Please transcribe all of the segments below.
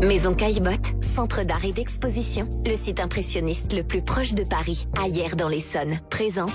Maison Caillebotte, centre d'art et d'exposition, le site impressionniste le plus proche de Paris, à Hyères-dans-l'Essonne, présente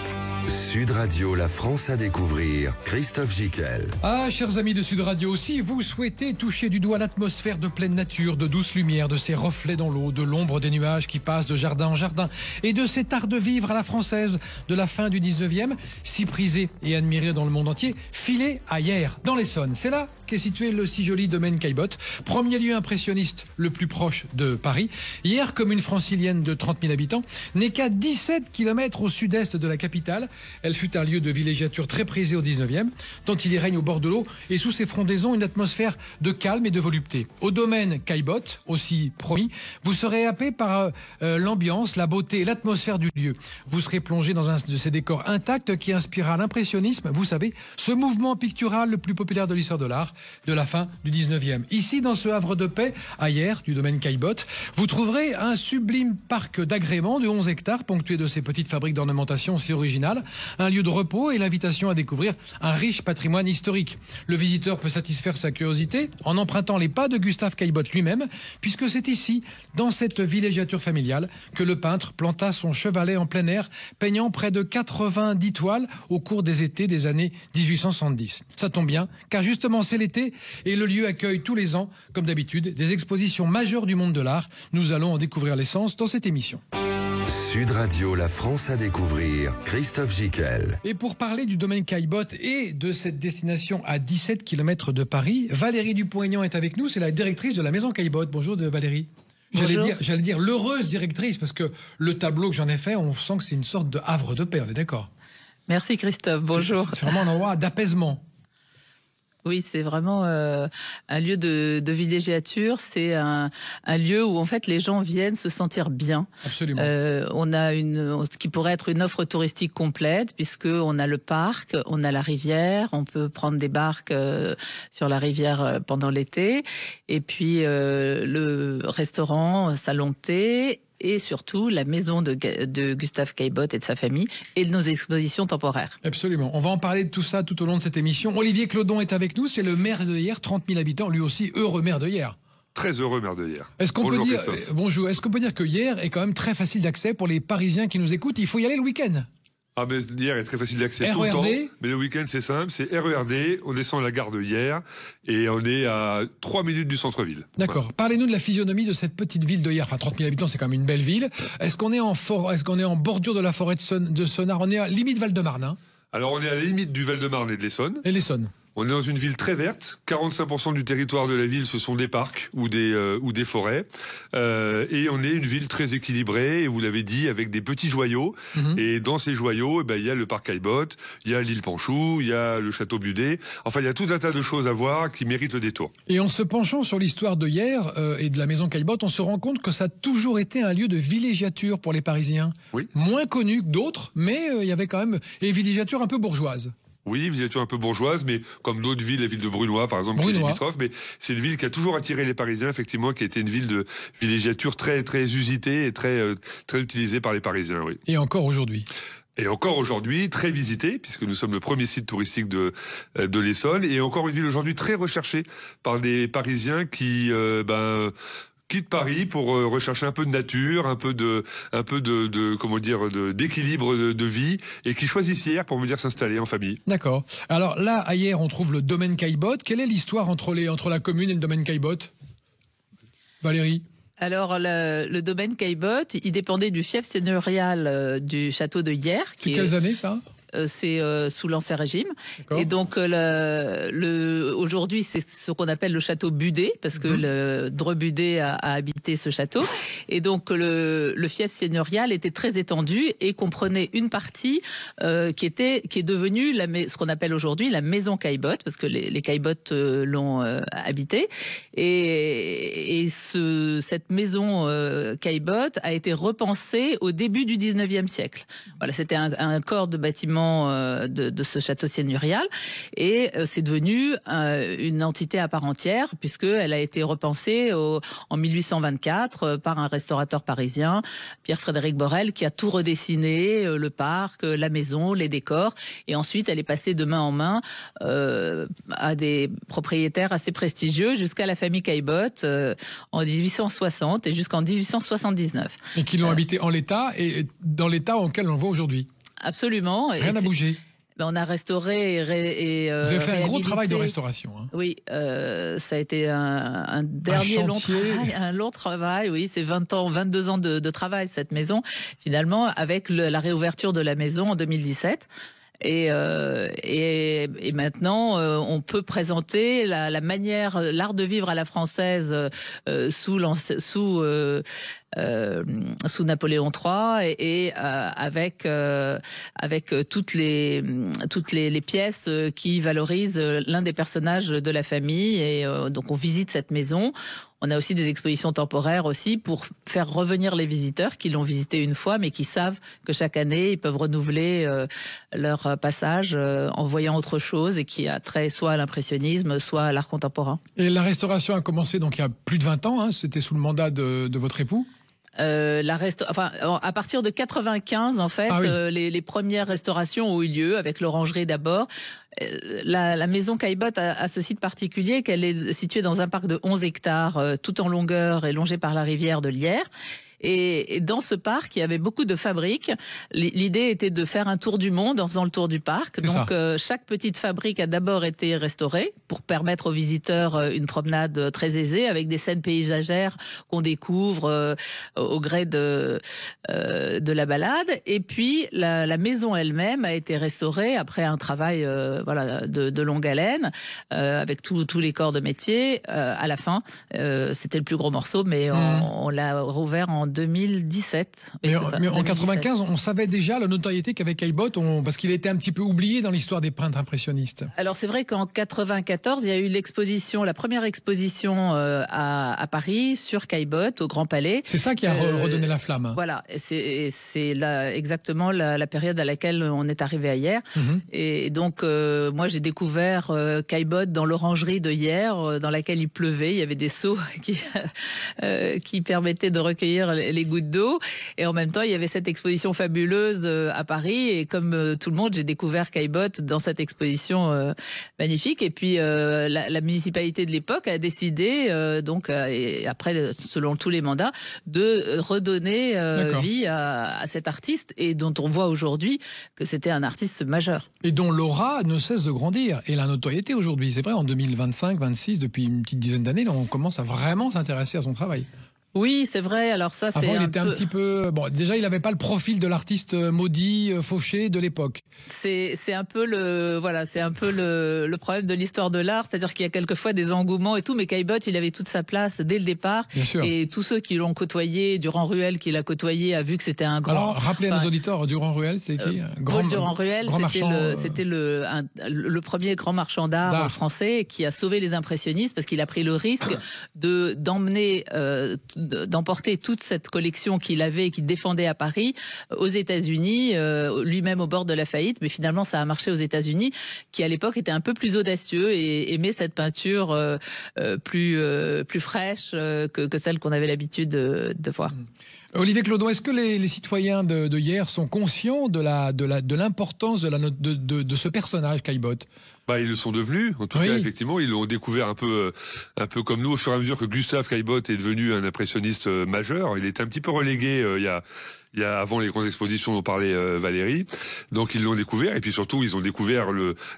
Sud Radio, la France à découvrir, Christophe Gicquel. Ah, chers amis de Sud Radio, si vous souhaitez toucher du doigt l'atmosphère de pleine nature, de douce lumière, de ces reflets dans l'eau, de l'ombre des nuages qui passent de jardin en jardin, et de cet art de vivre à la française de la fin du 19e, si prisé et admiré dans le monde entier, filez à Hyères, dans l'Essonne. C'est là qu'est situé le si joli domaine Caillebotte, premier lieu impressionniste le plus proche de Paris. Hyères, commune francilienne de 30 000 habitants, n'est qu'à 17 km au sud-est de la capitale. Elle fut un lieu de villégiature très prisé au 19e, tant il y règne au bord de l'eau et sous ses frondaisons une atmosphère de calme et de volupté. Au domaine Caillebotte, aussi promis, vous serez happé par l'ambiance, la beauté et l'atmosphère du lieu. Vous serez plongé dans un de ces décors intacts qui inspirera l'impressionnisme, vous savez, ce mouvement pictural le plus populaire de l'histoire de l'art de la fin du 19e. Ici, dans ce havre de paix, à Hyères, du domaine Caillebotte, vous trouverez un sublime parc d'agrément de 11 hectares, ponctué de ces petites fabriques d'ornementation si originales, un lieu de repos et l'invitation à découvrir un riche patrimoine historique. Le visiteur peut satisfaire sa curiosité en empruntant les pas de Gustave Caillebotte lui-même, puisque c'est ici, dans cette villégiature familiale, que le peintre planta son chevalet en plein air, peignant près de 90 toiles au cours des étés des années 1870. Ça tombe bien, car justement c'est l'été et le lieu accueille tous les ans, comme d'habitude, des expositions majeures du monde de l'art. Nous allons en découvrir l'essence dans cette émission. Sud Radio, la France à découvrir, Christophe Gicquel. Et pour parler du domaine Caillebotte et de cette destination à 17 km de Paris, Valérie Dupont-Aignan est avec nous, c'est la directrice de la Maison Caillebotte. Bonjour Valérie. J'allais dire l'heureuse directrice, parce que le tableau que j'en ai fait, on sent que c'est une sorte de havre de paix, on est d'accord? Merci Christophe, bonjour. C'est vraiment un endroit d'apaisement. Oui, c'est vraiment un lieu de villégiature. C'est un lieu où en fait les gens viennent se sentir bien. Absolument. On a ce qui pourrait être une offre touristique complète, puisque on a le parc, on a la rivière, on peut prendre des barques sur la rivière pendant l'été, et puis le restaurant, salon de thé. Et surtout la maison de Gustave Caillebotte et de sa famille et de nos expositions temporaires. Absolument. On va en parler de tout ça tout au long de cette émission. Olivier Clodon est avec nous, c'est le maire de Hyères, 30 000 habitants, lui aussi heureux maire de Hyères. Très heureux maire de Hyères. Est-ce qu'on peut dire, bonjour, est-ce qu'on peut dire que Hyères est quand même très facile d'accès pour les Parisiens qui nous écoutent? Il faut y aller le week-end. Ah, mais Hyères est très facile d'accès tout le temps. Mais le week-end, c'est simple, c'est RERD, on descend à la gare de Hyères et on est à 3 minutes du centre-ville. D'accord. Voilà. Parlez-nous de la physionomie de cette petite ville de Hyères. Enfin, 30 000 habitants, c'est quand même une belle ville. Est-ce qu'on est en bordure de la forêt de Sonnard? On est à limite Val-de-Marne, hein? Alors, on est à la limite du Val-de-Marne et de l'Essonne. Et l'Essonne. On est dans une ville très verte. 45% du territoire de la ville, ce sont des parcs ou des forêts. Et on est une ville très équilibrée, et vous l'avez dit, avec des petits joyaux. Et dans ces joyaux, il y a le parc Caillebotte, il y a l'île Panchou, il y a le château Budet. Enfin, il y a tout un tas de choses à voir qui méritent le détour. Et en se penchant sur l'histoire de Hyères et de la maison Caillebotte, on se rend compte que ça a toujours été un lieu de villégiature pour les Parisiens. Oui. Moins connu que d'autres, mais il y avait quand même une villégiature un peu bourgeoise. Oui, villégiature un peu bourgeoise, mais comme d'autres villes, la ville de Brunoy, par exemple, qui est limitrophe, mais c'est une ville qui a toujours attiré les Parisiens, effectivement, qui a été une ville de villégiature très, très usitée et très, très utilisée par les Parisiens, oui. Et encore aujourd'hui. Et encore aujourd'hui, très visité, puisque nous sommes le premier site touristique de l'Essonne, et encore une ville aujourd'hui très recherchée par des Parisiens qui, quitte Paris pour rechercher un peu de nature, un peu de d'équilibre de vie, et qui choisissent Hyères pour venir s'installer en famille. D'accord. Alors là, à Hyères, on trouve le domaine Caillebotte. Quelle est l'histoire entre la commune et le domaine Caillebotte? Valérie? Alors, le domaine Caillebotte, il dépendait du fief seigneurial du château de Hyères. C'est quelles années, ça? C'est sous l'Ancien Régime. Et donc aujourd'hui c'est ce qu'on appelle le château Budet, parce que le Dreux Budet a habité ce château. Et donc le fief seigneurial était très étendu et comprenait une partie qui est devenue ce qu'on appelle aujourd'hui la maison Caillebotte, parce que les Caillebotte l'ont habité. Et cette maison Caillebotte a été repensée au début du 19e siècle. Voilà, c'était un corps de bâtiment de ce château seigneurial, et c'est devenu une entité à part entière, puisqu'elle a été repensée en 1824 par un restaurateur parisien, Pierre-Frédéric Borel, qui a tout redessiné, le parc, la maison, les décors, et ensuite elle est passée de main en main à des propriétaires assez prestigieux, jusqu'à la famille Caillebotte en 1860 et jusqu'en 1879. Et qui l'ont habité en l'état, et dans l'état auquel on le voit aujourd'hui. Absolument. Rien n'a bougé. On a restauré et vous avez fait un gros travail de restauration. Hein. Oui, ça a été un dernier long travail, un long travail. Oui, c'est 22 ans de travail, cette maison, finalement, avec la réouverture de la maison en 2017. Et maintenant, on peut présenter la manière, l'art de vivre à la française sous Napoléon III et avec toutes les pièces qui valorisent l'un des personnages de la famille, et donc on visite cette maison. On a aussi des expositions temporaires aussi pour faire revenir les visiteurs qui l'ont visité une fois, mais qui savent que chaque année ils peuvent renouveler leur passage en voyant autre chose, et qui a trait soit à l'impressionnisme, soit à l'art contemporain. Et la restauration a commencé donc il y a plus de 20 ans, hein, c'était sous le mandat de votre époux? À partir de 95, en fait, les premières restaurations ont eu lieu, avec l'orangerie d'abord. La maison Caillebotte a ce site particulier qu'elle est située dans un parc de 11 hectares, tout en longueur et longé par la rivière de Lierre. Et dans ce parc, il y avait beaucoup de fabriques. L'idée était de faire un tour du monde en faisant le tour du parc. Donc chaque petite fabrique a d'abord été restaurée pour permettre aux visiteurs une promenade très aisée, avec des scènes paysagères qu'on découvre au gré de la balade. Et puis la maison elle-même a été restaurée après un travail de longue haleine, avec tous les corps de métier. À la fin, c'était le plus gros morceau, mais on l'a rouvert en 2017. Mais en 95, on savait déjà la notoriété qu'avait Caillebotte, parce qu'il était un petit peu oublié dans l'histoire des peintres impressionnistes. Alors c'est vrai qu'en 94, il y a eu la première exposition à Paris sur Caillebotte, au Grand Palais. C'est ça qui a redonné la flamme. Voilà, c'est exactement la période à laquelle on est arrivé à Hyères. Et donc moi j'ai découvert Caillebotte dans l'orangerie de Hyères, dans laquelle il pleuvait. Il y avait des seaux qui permettaient de recueillir les gouttes d'eau, et en même temps il y avait cette exposition fabuleuse à Paris, et comme tout le monde, j'ai découvert Caillebotte dans cette exposition magnifique. Et puis la municipalité de l'époque a décidé et après, selon tous les mandats, de redonner vie à cet artiste, et dont on voit aujourd'hui que c'était un artiste majeur. Et dont l'aura ne cesse de grandir, et la notoriété aujourd'hui. C'est vrai, en 2025-26, depuis une petite dizaine d'années, on commence à vraiment s'intéresser à son travail. Oui, c'est vrai. Alors ça, avant, il était un petit peu... Bon, déjà, il n'avait pas le profil de l'artiste maudit, fauché de l'époque. C'est un peu le problème de l'histoire de l'art, c'est-à-dire qu'il y a quelquefois des engouements et tout, mais Caillebotte, il avait toute sa place dès le départ. Bien sûr. Et tous ceux qui l'ont côtoyé, Durand-Ruel qui l'a côtoyé, a vu que c'était un grand... Alors, rappelez à nos auditeurs, Durand-Ruel, c'est qui? Paul Durand-Ruel, c'était le premier grand marchand d'art français qui a sauvé les impressionnistes, parce qu'il a pris le risque d'emporter toute cette collection qu'il avait et qu'il défendait à Paris aux États-Unis, lui-même au bord de la faillite, mais finalement ça a marché aux États-Unis, qui à l'époque était un peu plus audacieux et aimait cette peinture plus fraîche que celle qu'on avait l'habitude de voir. Olivier Clodon, est-ce que les citoyens de Hyères sont conscients de l'importance de ce personnage Caillebotte? Ils le sont devenus, en tout cas, effectivement, ils l'ont découvert un peu comme nous, au fur et à mesure que Gustave Caillebotte est devenu un impressionniste majeur. Il était un petit peu relégué il y a avant les grandes expositions dont parlait Valérie. Donc ils l'ont découvert, et puis surtout ils ont découvert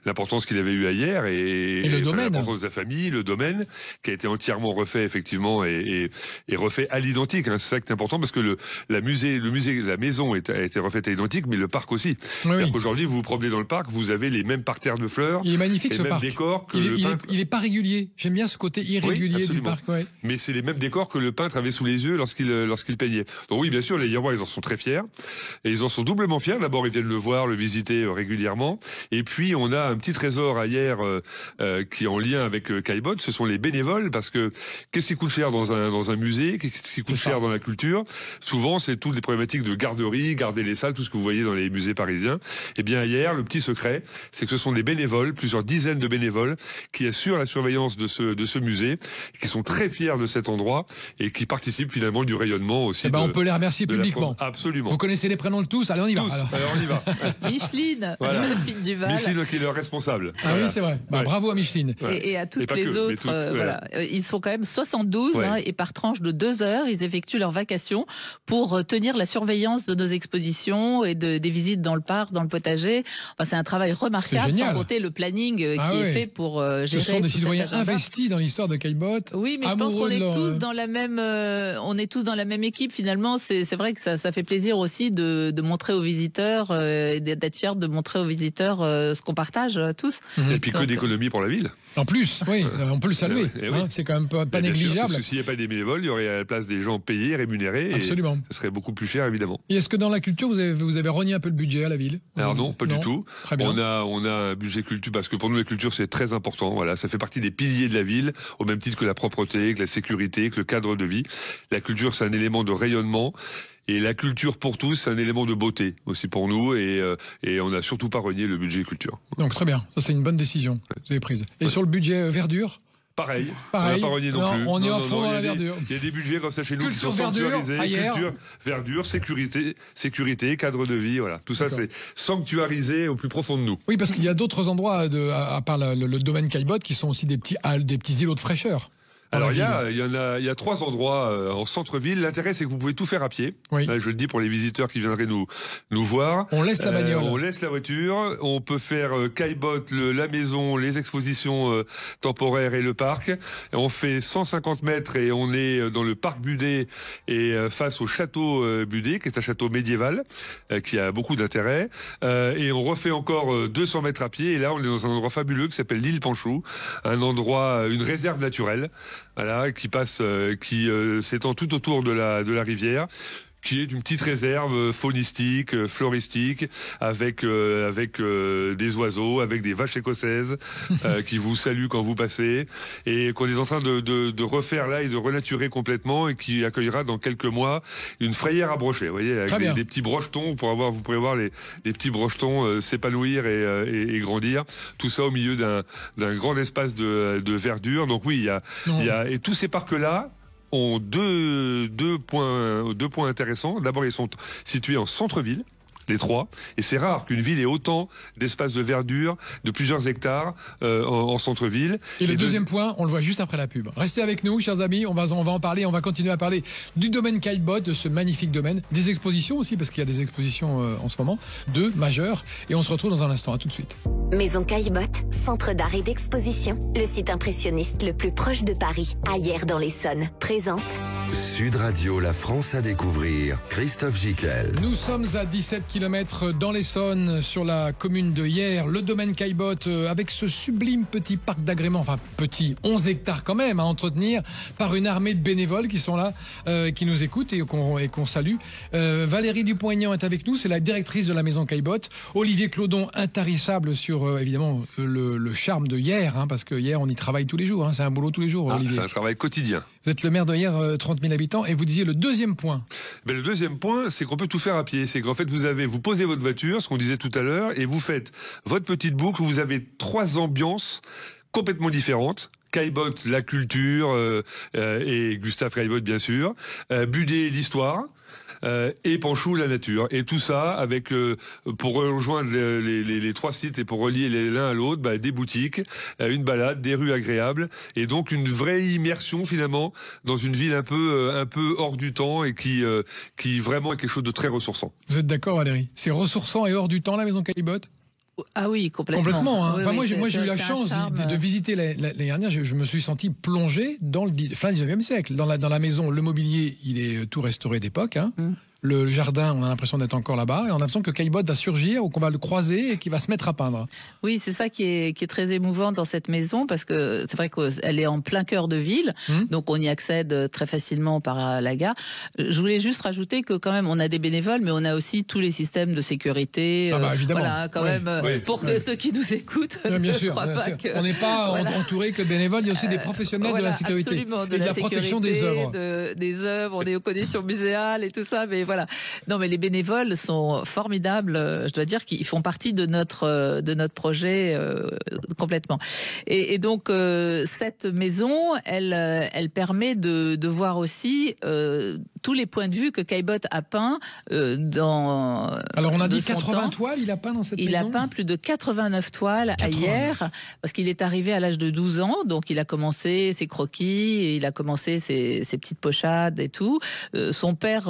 l'importance qu'il avait eu à Hyères et le domaine, l'importance de sa famille, le domaine qui a été entièrement refait effectivement et refait à l'identique. C'est ça qui est important, parce que la maison a été refaite à l'identique, mais le parc aussi. Aujourd'hui, vous vous promenez dans le parc, vous avez les mêmes parterres de fleurs. Il est magnifique, ce parc. Décors que il est pas régulier. J'aime bien ce côté irrégulier du parc. Mais c'est les mêmes décors que le peintre avait sous les yeux lorsqu'il peignait. Donc oui, bien sûr, les Hyérois, ils en sont sont très fiers. Et ils en sont doublement fiers. D'abord, ils viennent le voir, le visiter régulièrement. Et puis, on a un petit trésor à Hyères qui est en lien avec Caillebotte. Ce sont les bénévoles, parce que qu'est-ce qui coûte cher dans un musée? Qu'est-ce qui coûte cher dans la culture? Souvent, c'est toutes les problématiques de garderie, garder les salles, tout ce que vous voyez dans les musées parisiens. Eh bien, hier, le petit secret, c'est que ce sont des bénévoles, plusieurs dizaines de bénévoles, qui assurent la surveillance de ce musée, qui sont très fiers de cet endroit et qui participent finalement du rayonnement aussi. On peut les remercier publiquement. Absolument. Vous connaissez les prénoms de tous? Allez, on y va. Alors on y va. Micheline, Joséphine Duval. Micheline qui est leur responsable. Ah oui, c'est vrai. Bravo à Micheline. Et à toutes les autres. Voilà. Ils sont quand même 72 et par tranche de 2 heures, ils effectuent leurs vacations pour tenir la surveillance de nos expositions et des visites dans le parc, dans le potager. Enfin, c'est un travail remarquable, sans compter le planning qui est fait pour gérer. Ce sont des citoyens investis dans l'histoire de Caillebotte. Oui, mais je pense qu'on est tous dans la même, on est tous dans la même équipe finalement. C'est vrai que ça fait plaisir aussi de montrer aux visiteurs et d'être fier de montrer aux visiteurs ce qu'on partage tous. Et puis que d'économie pour la ville. En plus, oui, on peut le saluer. C'est quand même pas négligeable. Parce que s'il n'y a pas des bénévoles, il y aurait à la place des gens payés, rémunérés. Absolument. Et ça serait beaucoup plus cher, évidemment. Et est-ce que dans la culture, vous avez rogné un peu le budget à la ville? Alors non, pas du tout. Très bien. On a un budget culture, parce que pour nous, la culture, c'est très important. Voilà, ça fait partie des piliers de la ville, au même titre que la propreté, que la sécurité, que le cadre de vie. La culture, c'est un élément de rayonnement. Et la culture pour tous, c'est un élément de beauté aussi pour nous. Et on n'a surtout pas renié le budget culture. Donc très bien, ça c'est une bonne décision que vous avez prise. Et sur le budget verdure? Pareil, on n'a pas renié non plus. On est à fond dans la verdure. Il y a des budgets comme ça chez nous culture, qui sont sanctuarisés. Culture, verdure, sécurité, cadre de vie, voilà. Tout ça, c'est sanctuarisé au plus profond de nous. Oui, parce qu'il y a d'autres endroits, à part le domaine Caillebotte, qui sont aussi des petits îlots de fraîcheur. Alors il y a 3 endroits en centre-ville. L'intérêt, c'est que vous pouvez tout faire à pied. Oui. Je le dis pour les visiteurs qui viendraient nous voir. On laisse la bagnole. On laisse la voiture. On peut faire Caillebotte, la maison, les expositions temporaires et le parc. Et on fait 150 mètres et on est dans le parc Budet et face au château Budet, qui est un château médiéval qui a beaucoup d'intérêt. Et on refait encore 200 mètres à pied. Et là, on est dans un endroit fabuleux qui s'appelle l'île Panchou, un endroit, une réserve naturelle. Voilà, qui s'étend tout autour de la rivière, qui est une petite réserve faunistique, floristique, avec des oiseaux, avec des vaches écossaises qui vous saluent quand vous passez, et qu'on est en train de refaire là et de renaturer complètement, et qui accueillera dans quelques mois une frayère à brocher, vous voyez, avec des petits brochetons vous pourrez voir les petits brochetons s'épanouir et grandir, tout ça au milieu d'un grand espace de verdure. Donc oui, il y a et tous ces parcs là ont deux points intéressants. D'abord, ils sont situés en centre-ville, les 3, et c'est rare qu'une ville ait autant d'espaces de verdure, de plusieurs hectares en centre-ville. Et le deuxième point, on le voit juste après la pub. Restez avec nous, chers amis, on va en parler, on va continuer à parler du domaine Caillebotte, de ce magnifique domaine, des expositions aussi, parce qu'il y a des expositions en ce moment, 2 majeures, et on se retrouve dans un instant, à tout de suite. Maison Caillebotte, centre d'art et d'exposition, le site impressionniste le plus proche de Paris, à Hyères dans l'Essonne, présente Sud Radio, la France à découvrir, Christophe Gicquel. Nous sommes à 17 km dans l'Essonne, sur la commune de Hyères, le domaine Caillebotte, avec ce sublime petit parc d'agrément, enfin petit, 11 hectares quand même à entretenir, par une armée de bénévoles qui sont là, qui nous écoutent et qu'on salue. Valérie Dupont-Aignan est avec nous, c'est la directrice de la maison Caillebotte. Olivier Clodon, intarissable sur évidemment le charme de Hyères, parce que Hyères on y travaille tous les jours, c'est un boulot tous les jours, Olivier. C'est un travail quotidien. Vous êtes le maire de Hyères, 30 000 habitants, et vous disiez le deuxième point. Le deuxième point, c'est qu'on peut tout faire à pied. C'est qu'en fait, vous posez votre voiture, ce qu'on disait tout à l'heure, et vous faites votre petite boucle où vous avez 3 ambiances complètement différentes. Caillebotte, la culture, et Gustave Caillebotte, bien sûr. Budet, l'histoire. Et Panchou, la nature. Et tout ça avec, pour rejoindre les 3 sites et pour relier l'un à l'autre, des boutiques, une balade, des rues agréables, et donc une vraie immersion finalement dans une ville un peu hors du temps, et qui vraiment est quelque chose de très ressourçant. Vous êtes d'accord, Valérie? C'est ressourçant et hors du temps, la maison Caillebotte? Ah oui, complètement. Complètement. Oui, moi, j'ai eu la chance de visiter l'année dernière. Je me suis senti plongé dans le fin 19e siècle. Dans la maison, le mobilier, il est tout restauré d'époque. le jardin, on a l'impression d'être encore là-bas, et on a l'impression que Caillebotte va surgir, ou qu'on va le croiser et qu'il va se mettre à peindre. Oui, c'est ça qui est très émouvant dans cette maison, parce que c'est vrai qu'elle est en plein cœur de ville, donc on y accède très facilement par la gare. Je voulais juste rajouter que quand même, on a des bénévoles, mais on a aussi tous les systèmes de sécurité. Évidemment. Voilà, quand même, pour que ceux qui nous écoutent bien ne sûr, croient pas que... On n'est pas entouré que de bénévoles, il y a aussi des professionnels de la sécurité. Absolument, et de la protection des œuvres. Des œuvres, on est aux conditions muséales et tout ça, mais voilà. Non, mais les bénévoles sont formidables, je dois dire qu'ils font partie de notre projet complètement. Et donc, cette maison, elle permet de voir aussi tous les points de vue que Caillebotte a peint dans... Alors, on a dit 80 toiles, il a peint dans cette maison. Il a peint plus de 89 toiles à Hyères, parce qu'il est arrivé à l'âge de 12 ans, donc il a commencé ses croquis, et il a commencé ses petites pochades et tout. Son père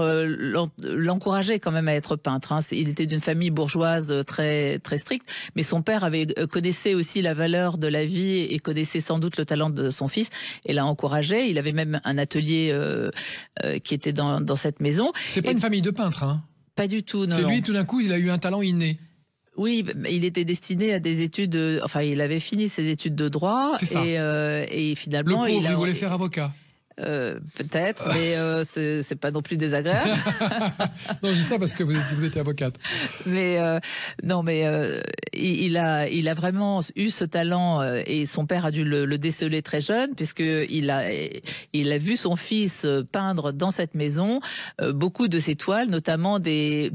l'encourageait quand même à être peintre. Il était d'une famille bourgeoise très très stricte, mais son père connaissait aussi la valeur de la vie et connaissait sans doute le talent de son fils et l'a encouragé. Il avait même un atelier qui était dans cette maison. C'est pas une famille de peintres, hein? Pas du tout, non. C'est lui, tout d'un coup, il a eu un talent inné. Oui, il était destiné à des études. Enfin, il avait fini ses études de droit et finalement, le pauvre, il voulait faire avocat. Peut-être, mais c'est pas non plus désagréable. Non, je dis ça parce que vous étiez avocate. Mais non, mais il a vraiment eu ce talent et son père a dû le déceler très jeune, puisque il a vu son fils peindre dans cette maison beaucoup de ses toiles, notamment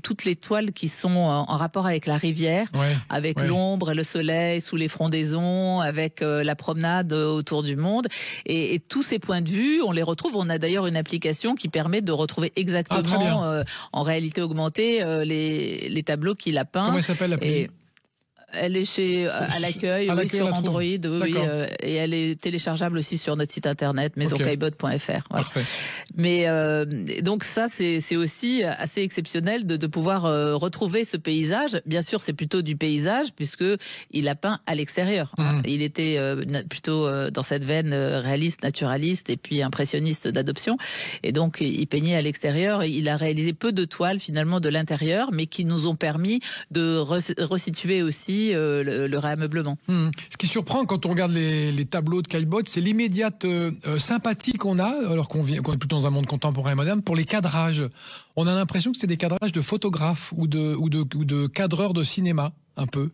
toutes les toiles qui sont en rapport avec la rivière, avec l'ombre et le soleil sous les frondaisons, avec la promenade autour du monde, et tous ces points de vue, on les retrouve. On a d'ailleurs une application qui permet de retrouver exactement en réalité augmentée les tableaux qu'il a peints. Comment elle s'appelle l'appli? Elle est à l'accueil, sur Android, et elle est téléchargeable aussi sur notre site internet maisoncaillebotte.fr. Voilà. Mais donc ça, c'est aussi assez exceptionnel de pouvoir retrouver ce paysage. Bien sûr, c'est plutôt du paysage puisque il a peint à l'extérieur. Il était plutôt dans cette veine réaliste, naturaliste et puis impressionniste d'adoption. Et donc, il peignait à l'extérieur. Il a réalisé peu de toiles finalement de l'intérieur, mais qui nous ont permis de resituer aussi le réameublement. Ce qui surprend quand on regarde les tableaux de Caillebotte, c'est l'immédiate sympathie qu'on a, alors qu'on est plutôt dans un monde contemporain et moderne, pour les cadrages. On a l'impression que c'est des cadrages de photographes ou de cadreurs de cinéma, un peu.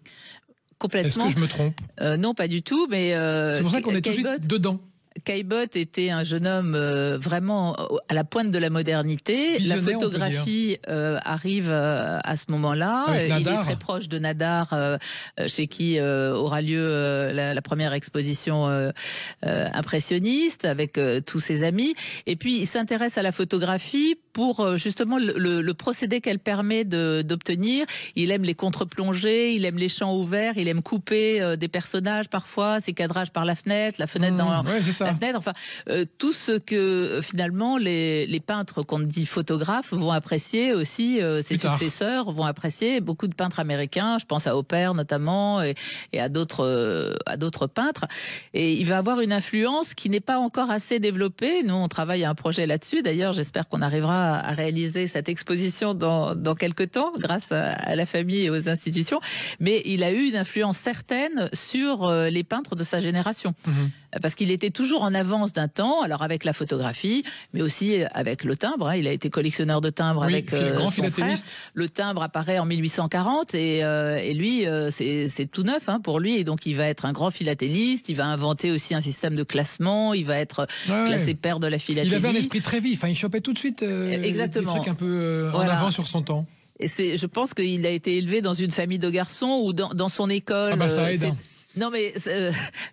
Complètement. Est-ce que je me trompe? Non, pas du tout, mais... c'est pour ça qu'on est tout de suite dedans. Caillebotte était un jeune homme vraiment à la pointe de la modernité. Visionnaire, la photographie arrive à ce moment-là. Il est très proche de Nadar, chez qui aura lieu la première exposition impressionniste avec tous ses amis. Et puis il s'intéresse à la photographie pour justement le procédé qu'elle permet d'obtenir. Il aime les contre-plongées, il aime les champs ouverts, il aime couper des personnages parfois, ses cadrages par la fenêtre dans la fenêtre, enfin tout ce que finalement les peintres qu'on dit photographes vont apprécier aussi, ses successeurs vont apprécier, beaucoup de peintres américains, je pense à Hopper notamment et à d'autres peintres, et il va avoir une influence qui n'est pas encore assez développée. Nous on travaille à un projet là-dessus, d'ailleurs j'espère qu'on arrivera à réaliser cette exposition dans quelques temps grâce à la famille et aux institutions, mais il a eu une influence certaine sur les peintres de sa génération. Parce qu'il était toujours en avance d'un temps, alors avec la photographie, mais aussi avec le timbre. Il a été collectionneur de timbres avec son frère. Le timbre apparaît en 1840 et lui, c'est tout neuf pour lui. Et donc, il va être un grand philatéliste. Il va inventer aussi un système de classement. Il va être classé père de la philatélie. Il avait un esprit très vif. Il chopait tout de suite exactement. Des trucs un peu en avant sur son temps. Et je pense qu'il a été élevé dans une famille de garçons ou dans son école. Ça aide. Non, mais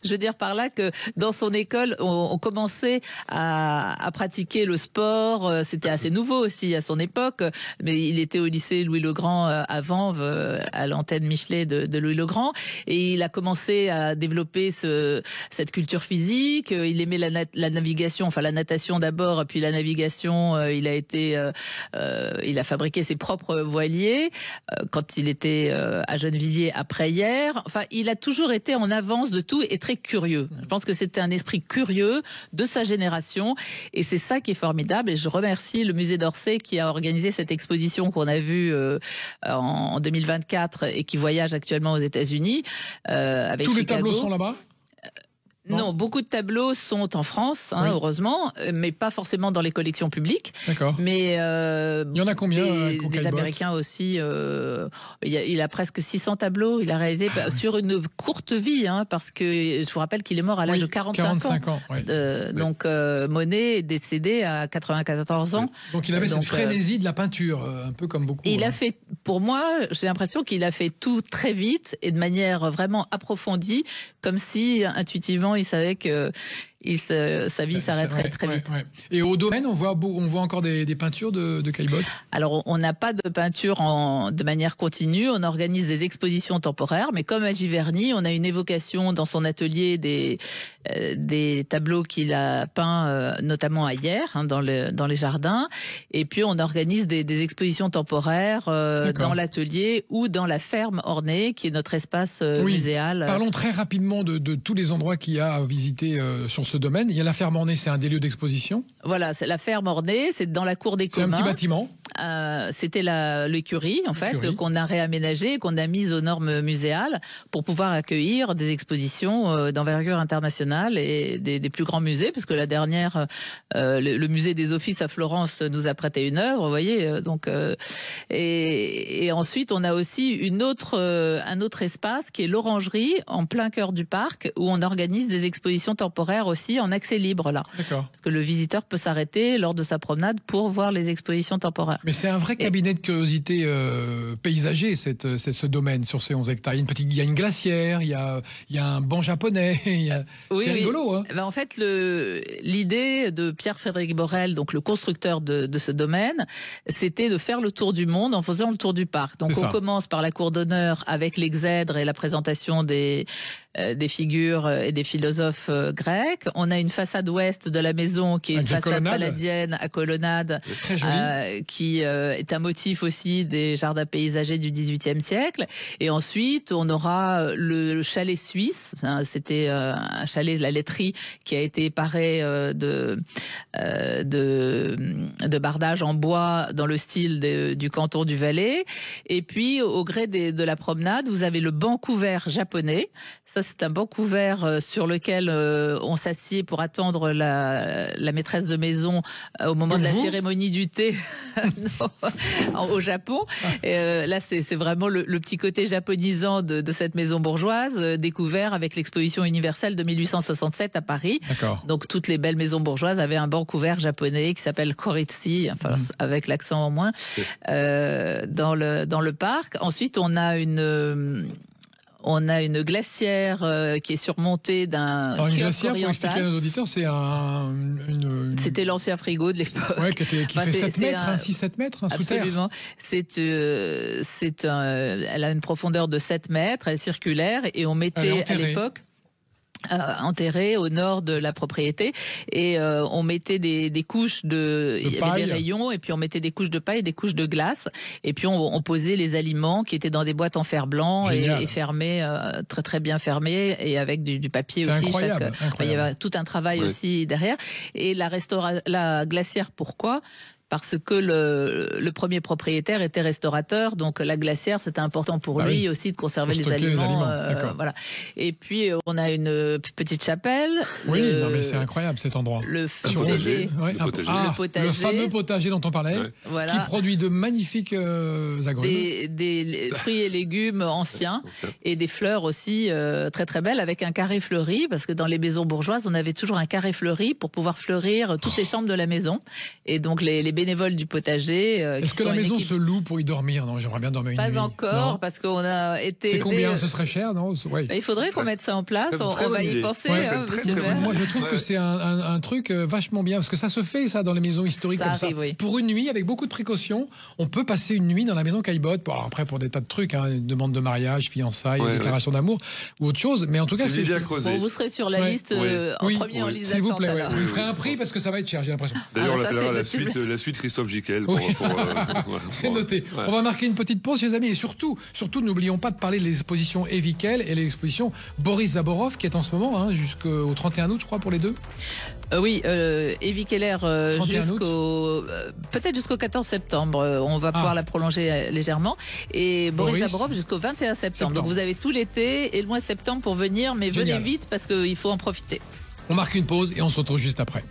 je veux dire par là que dans son école, on commençait à pratiquer le sport. C'était assez nouveau aussi à son époque, mais il était au lycée Louis-le-Grand à Vanves, à l'antenne Michelet de Louis-le-Grand, et il a commencé à développer cette culture physique. Il aimait la navigation, enfin la natation d'abord, puis la navigation. Il a fabriqué ses propres voiliers quand il était à Gennevilliers après hier. Enfin, il a toujours été était en avance de tout et très curieux. Je pense que c'était un esprit curieux de sa génération et c'est ça qui est formidable. Et je remercie le musée d'Orsay qui a organisé cette exposition qu'on a vue en 2024 et qui voyage actuellement aux États-Unis avec Tous Chicago. les tableaux sont là-bas ? Non, beaucoup de tableaux sont en France, Oui. heureusement, mais pas forcément dans les collections publiques. D'accord. Mais il y en a combien des Américains aussi. Il a presque 600 tableaux. Il a réalisé sur une courte vie, parce que je vous rappelle qu'il est mort à l'âge de 45 ans. Oui. Donc Monet est décédé à 94 ans. Donc il avait cette frénésie de la peinture, un peu comme beaucoup. Il a fait, pour moi, j'ai l'impression qu'il a fait tout très vite et de manière vraiment approfondie, comme si intuitivement il savait que sa vie s'arrêterait très vite. Ouais. Et au domaine, on voit encore des peintures de Caillebotte ? Alors, on n'a pas de peinture de manière continue. On organise des expositions temporaires, mais comme à Giverny, on a une évocation dans son atelier des tableaux qu'il a peints, notamment à Hyères, dans les jardins. Et puis, on organise des expositions temporaires dans l'atelier ou dans la ferme ornée, qui est notre espace muséal. Parlons très rapidement de tous les endroits qu'il y a à visiter sur ce domaine. Il y a la ferme ornée, c'est un des lieux d'exposition. Voilà, c'est la ferme ornée, c'est dans la cour des communs. C'est un petit bâtiment. C'était l'écurie, en fait, qu'on a réaménagée, qu'on a mise aux normes muséales pour pouvoir accueillir des expositions d'envergure internationale et des plus grands musées, parce que la dernière, le musée des Offices à Florence nous a prêté une œuvre, vous voyez. Donc, et ensuite, on a aussi un autre espace qui est l'Orangerie, en plein cœur du parc, où on organise des expositions temporaires aussi en accès libre, là. D'accord. Parce que le visiteur peut s'arrêter lors de sa promenade pour voir les expositions temporaires. Mais c'est un vrai cabinet de curiosité paysager, ce domaine sur ces 11 hectares. Il y a une glacière, il y a un banc japonais, c'est rigolo. Hein. En fait, l'idée de Pierre-Frédéric Borel, donc le constructeur de ce domaine, c'était de faire le tour du monde en faisant le tour du parc. Donc on commence par la cour d'honneur avec l'exèdre et la présentation des figures et des philosophes grecs. On a une façade ouest de la maison qui est une façade palladienne à colonnade, qui est un motif aussi des jardins paysagers du XVIIIe siècle. Et ensuite, on aura le chalet suisse. C'était un chalet de la laiterie qui a été paré de bardages en bois dans le style du canton du Valais. Et puis, au gré de la promenade, vous avez le banc couvert japonais. Ça, c'est un banc couvert sur lequel on s'assied pour attendre la maîtresse de maison au moment de la cérémonie du thé au Japon. Là, c'est vraiment le petit côté japonisant de cette maison bourgeoise, découvert avec l'exposition universelle de 1867 à Paris. D'accord. Donc, toutes les belles maisons bourgeoises avaient un banc couvert japonais qui s'appelle Koritsi, avec l'accent en moins, dans le parc. Ensuite, on a une glacière qui est surmontée d'un kiosque glacière, oriental. pour expliquer à nos auditeurs, c'est C'était l'ancien frigo de l'époque. Ouais, qui fait 7 mètres, 6-7 mètres, sous terre. Absolument. Elle a une profondeur de 7 mètres, elle est circulaire, et on mettait à l'époque enterré au nord de la propriété, et on mettait des couches il y avait des rayons, et puis on mettait des couches de paille et des couches de glace, et puis on posait les aliments qui étaient dans des boîtes en fer blanc et fermées, très très bien fermées, et avec du papier aussi. Incroyable. Il y avait tout un travail aussi derrière. Et la glacière, pourquoi ? Parce que le premier propriétaire était restaurateur, donc la glacière, c'était important pour lui aussi de conserver les aliments. Voilà. Et puis on a une petite chapelle. Oui, mais c'est incroyable cet endroit. Le potager. Le fameux potager dont on parlait, qui produit de magnifiques agrumes. Des fruits et légumes anciens et des fleurs aussi très très belles, avec un carré fleuri, parce que dans les maisons bourgeoises, on avait toujours un carré fleuri pour pouvoir fleurir toutes les chambres de la maison. Et donc les bénévoles du potager. Est-ce que la maison se loue pour y dormir ? Non, j'aimerais bien dormir une nuit. Pas encore, parce qu'on a été... C'est combien ? Ce serait cher, non ? Il faudrait qu'on mette ça en place. On va y penser, monsieur le maire. Moi, je trouve que c'est un truc vachement bien, parce que ça se fait, ça, dans les maisons historiques comme ça. Pour une nuit, avec beaucoup de précautions, on peut passer une nuit dans la maison Caillebotte. Bon, après, pour des tas de trucs, une demande de mariage, fiançailles, déclaration d'amour, ou autre chose. Mais en tout cas, c'est bien creusé. Vous serez sur la liste, en premier en liste d'attente. S'il vous plaît, vous ferez un prix, parce que ça va être cher, j'ai l'impression. D'ailleurs, on l'appellera la suite suite Christophe Gicquel. Oui. C'est noté. Ouais. On va marquer une petite pause, les amis. Et surtout, n'oublions pas de parler de l'exposition Evikel et l'exposition Boris Zaborov, qui est en ce moment, jusqu'au 31 août, je crois, pour les deux. Oui, Evie Keller peut-être jusqu'au 14 septembre. On va pouvoir la prolonger légèrement. Et Boris Zaborov jusqu'au 21 septembre. Donc vous avez tout l'été et le mois de septembre pour venir, mais venez vite parce qu'il faut en profiter. On marque une pause et on se retrouve juste après.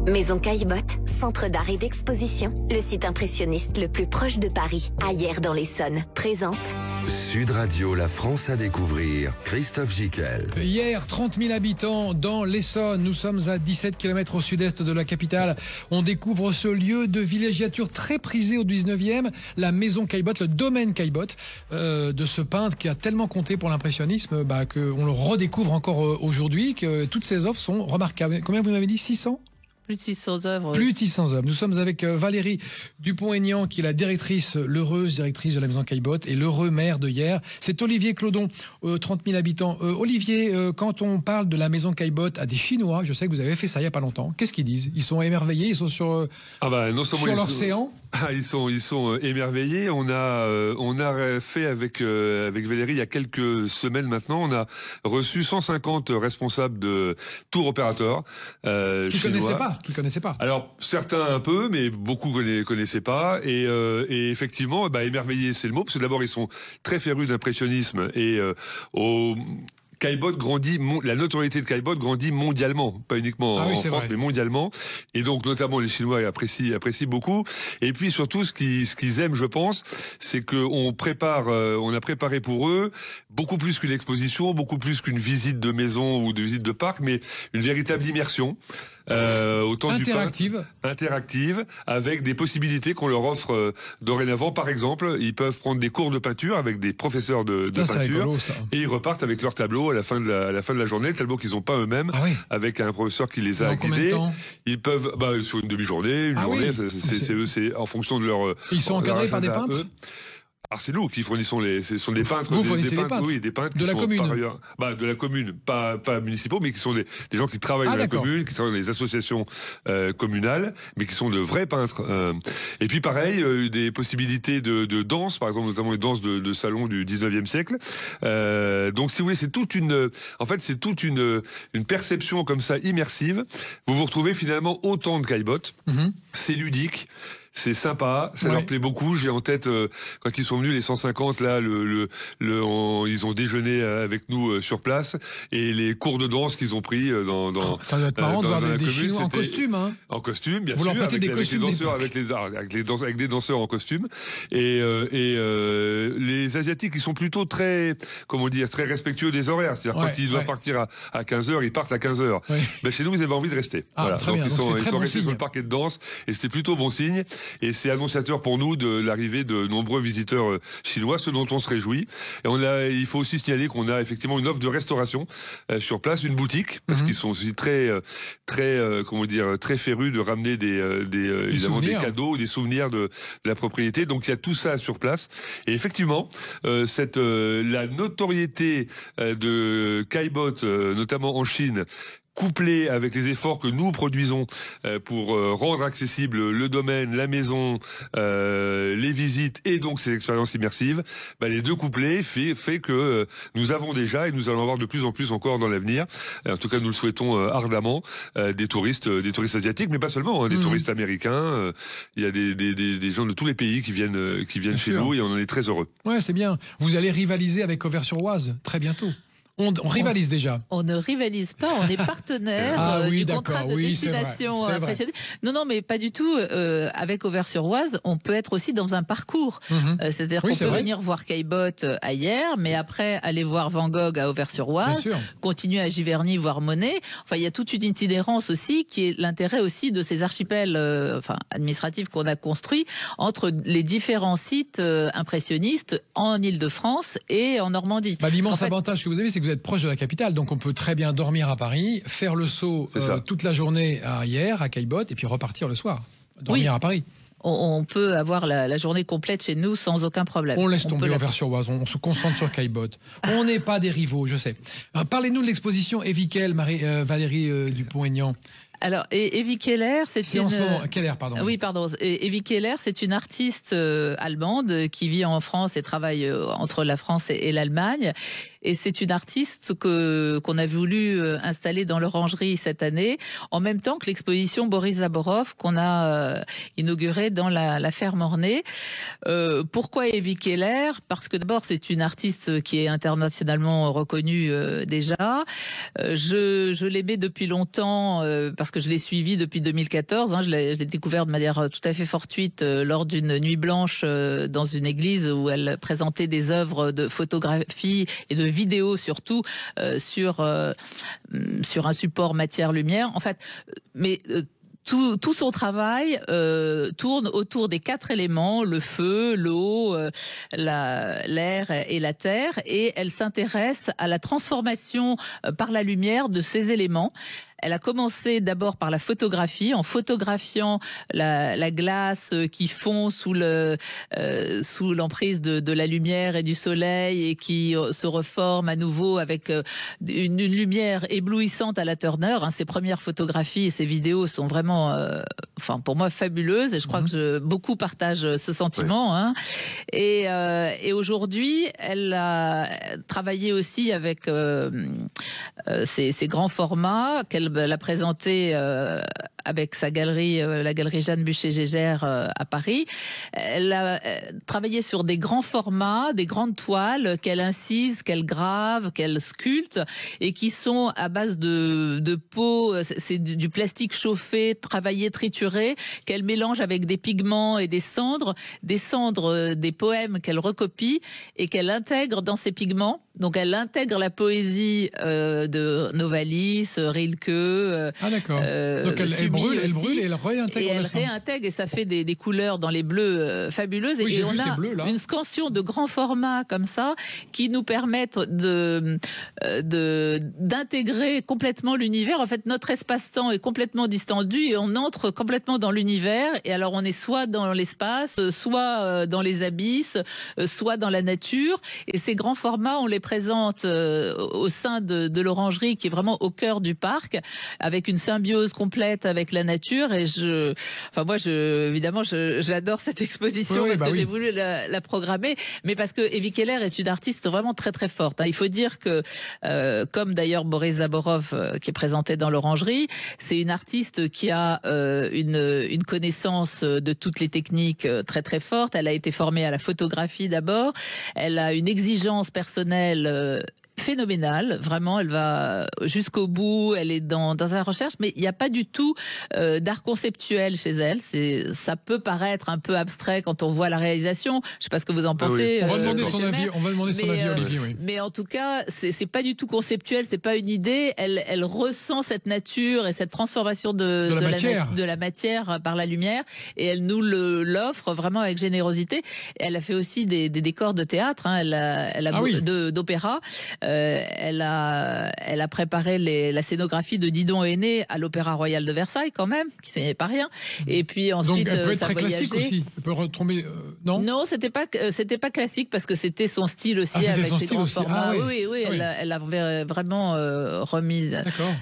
Maison Caillebotte, centre d'art et d'exposition, le site impressionniste le plus proche de Paris, à Hyères dans l'Essonne, présente Sud Radio, la France à découvrir, Christophe Gicquel. Hier, 30 000 habitants dans l'Essonne. Nous sommes à 17 km au sud-est de la capitale. On découvre ce lieu de villégiature très prisé au 19e, la Maison Caillebotte, le domaine Caillebotte, de ce peintre qui a tellement compté pour l'impressionnisme qu'on le redécouvre encore aujourd'hui, que toutes ses œuvres sont remarquables. Combien vous m'avez dit, 600 ? Plus de 600 œuvres. Plus de 600 œuvres. Nous sommes avec Valérie Dupont-Aignan, qui est la l'heureuse directrice de la Maison Caillebotte et l'heureux maire de Hyères. C'est Olivier Clodon, 30 000 habitants. Olivier, quand on parle de la Maison Caillebotte à des Chinois, je sais que vous avez fait ça il n'y a pas longtemps. Qu'est-ce qu'ils disent? Ils sont émerveillés, ils sont sur l'océan. Ils sont émerveillés. On a fait avec Valérie il y a quelques semaines maintenant. On a reçu 150 responsables de tour opérateurs qui connaissaient pas. Alors certains un peu, mais beaucoup connaissaient pas. Et effectivement, émerveillés, c'est le mot, parce que d'abord ils sont très férus d'impressionnisme et Caillebotte grandit, la notoriété de Caillebotte grandit mondialement, pas uniquement en France, mais mondialement. Et donc, notamment, les Chinois apprécient beaucoup. Et puis, surtout, ce qu'ils aiment, je pense, c'est qu'on a préparé pour eux beaucoup plus qu'une exposition, beaucoup plus qu'une visite de maison ou de visite de parc, mais une véritable immersion. Interactive, avec des possibilités qu'on leur offre dorénavant. Par exemple, ils peuvent prendre des cours de peinture avec des professeurs de peinture, rigolo, et ils repartent avec leur tableau à la fin de la journée, le tableau qu'ils n'ont pas eux-mêmes, avec un professeur qui les a guidés. Ils peuvent, sur une demi-journée, journée, c'est en fonction de leur. Ils sont encadrés par des peintres. Alors c'est nous qui fournissons ce sont des peintres. Vous fournissez les peintres. Oui, des peintres de la commune. De la commune, pas municipaux, mais qui sont des gens qui travaillent dans la commune, qui travaillent dans les associations communales, mais qui sont de vrais peintres. Et puis pareil, des possibilités de danse, par exemple, notamment les danses de salon du 19e siècle. Donc si vous voulez, c'est toute une perception comme ça immersive. Vous retrouvez finalement autant de Caillebotte. C'est ludique. C'est sympa, ça leur plaît beaucoup. J'ai en tête quand ils sont venus les 150 là, ils ont déjeuné avec nous sur place, et les cours de danse qu'ils ont pris dans ça doit être marrant de voir des Chinois en costume, en costume, bien sûr, avec des danseurs en costume, et les Asiatiques, ils sont plutôt très respectueux des horaires. C'est-à-dire quand ils doivent partir à 15h, ils partent à 15h. Mais chez nous, ils avaient envie de rester. Voilà. Donc ils sont restés sur le parquet de danse, et c'était plutôt bon signe. Et c'est annonciateur pour nous de l'arrivée de nombreux visiteurs chinois, ce dont on se réjouit. Et il faut aussi signaler qu'on a effectivement une offre de restauration sur place, une boutique, parce qu'ils sont aussi très férus de ramener des cadeaux, des souvenirs de la propriété. Donc il y a tout ça sur place. Et effectivement, la notoriété de Caillebotte, notamment en Chine, couplé avec les efforts que nous produisons pour rendre accessible le domaine, la maison, les visites et donc ces expériences immersives, les deux couplés fait que nous avons déjà, et nous allons avoir de plus en plus encore dans l'avenir, en tout cas nous le souhaitons ardemment, des touristes asiatiques, mais pas seulement, des touristes américains. Il y a des gens de tous les pays qui viennent chez nous, et on en est très heureux. Ouais, c'est bien. Vous allez rivaliser avec Auvers-sur-Oise très bientôt. On rivalise déjà. On ne rivalise pas, on est partenaire du contrat de destination impressionnée. Non, mais pas du tout. Avec Auvers-sur-Oise, on peut être aussi dans un parcours. C'est-à-dire qu'on peut venir voir Caillebotte à Hyères, mais après aller voir Van Gogh à Auvers-sur-Oise, continuer à Giverny, voir Monet. Enfin, il y a toute une itinérance aussi qui est l'intérêt aussi de ces archipels administratifs qu'on a construits entre les différents sites impressionnistes en Île-de-France et en Normandie. L'immense avantage que vous avez, c'est que vous êtes proche de la capitale, donc on peut très bien dormir à Paris, faire le saut toute la journée à Hyères, à Caillebotte, et puis repartir le soir, dormir à Paris. On peut avoir la journée complète chez nous sans aucun problème. On laisse tomber Auvers-sur-Oise, on se concentre sur Caillebotte. On n'est pas des rivaux, je sais. Alors, parlez-nous de l'exposition Evikel, Valérie Dupont-Aignan. Alors, Evie Keller, c'est en ce moment, Keller, pardon. Oui, pardon. Evie Keller, c'est une artiste allemande qui vit en France et travaille entre la France et l'Allemagne. Et c'est une artiste qu'on a voulu installer dans l'Orangerie cette année, en même temps que l'exposition Boris Zaborov qu'on a inaugurée dans la ferme Ornay. Pourquoi Evie Keller ? Parce que d'abord, c'est une artiste qui est internationalement reconnue déjà. Je l'aimais depuis longtemps parce que je l'ai suivie depuis 2014. Je l'ai découverte de manière tout à fait fortuite lors d'une nuit blanche dans une église où elle présentait des œuvres de photographie et de vidéos surtout sur un support matière-lumière. En fait, mais tout son travail tourne autour des 4 éléments, le feu, l'eau, l'air et la terre, et elle s'intéresse à la transformation par la lumière de ces éléments. Elle a commencé d'abord par la photographie, en photographiant la glace qui fond sous l'emprise de la lumière et du soleil et qui se reforme à nouveau avec une lumière éblouissante à la Turner. Ses premières photographies et ses vidéos sont vraiment, pour moi, fabuleuses. Et je crois que beaucoup partagent ce sentiment. Et aujourd'hui, elle a travaillé aussi avec ces grands formats qu'elle a présenté avec sa galerie, la galerie Jeanne Bucher-Gégère à Paris. Elle a travaillé sur des grands formats, des grandes toiles qu'elle incise, qu'elle grave, qu'elle sculpte et qui sont à base de peau, c'est du plastique chauffé, travaillé, trituré, qu'elle mélange avec des pigments et des cendres des poèmes qu'elle recopie et qu'elle intègre dans ces pigments. Donc elle intègre la poésie de Novalis, Rilke. D'accord. Donc elle brûle et elle réintègre. Et elle réintègre et ça fait des couleurs dans les bleus fabuleuses. Oui, et on a bleus, une scansion de grands formats comme ça qui nous permettent d'intégrer complètement l'univers. En fait, notre espace-temps est complètement distendu et on entre complètement dans l'univers. Et alors on est soit dans l'espace, soit dans les abysses, soit dans la nature. Et ces grands formats, on les présente au sein de l'Orangerie qui est vraiment au cœur du parc, avec une symbiose complète avec la nature. Et évidemment, j'adore cette exposition parce que j'ai voulu la programmer, mais parce que Evie Keller est une artiste vraiment très très forte. Il faut dire que, comme d'ailleurs Boris Zaborov qui est présenté dans l'Orangerie, c'est une artiste qui a une connaissance de toutes les techniques très très forte. Elle a été formée à la photographie d'abord. Elle a une exigence personnelle phénoménale, vraiment, elle va jusqu'au bout, elle est dans sa recherche, mais il n'y a pas du tout d'art conceptuel chez elle. Ça peut paraître un peu abstrait quand on voit la réalisation. Je ne sais pas ce que vous en pensez. On va demander son avis, Olivier. Oui. Mais en tout cas, c'est pas du tout conceptuel, c'est pas une idée. Elle ressent cette nature et cette transformation de la matière par la lumière, et elle nous l'offre vraiment avec générosité. Elle a fait aussi des décors de théâtre, d'opéra. Elle a préparé la scénographie de Didon Aîné à l'Opéra Royal de Versailles, quand même, qui n'est pas rien. Et puis ensuite, donc elle peut être très classique aussi. Elle peut retomber. Non. Non, c'était pas classique parce que c'était son style aussi avec ses grands formats. Oui. Elle a vraiment remise. D'accord.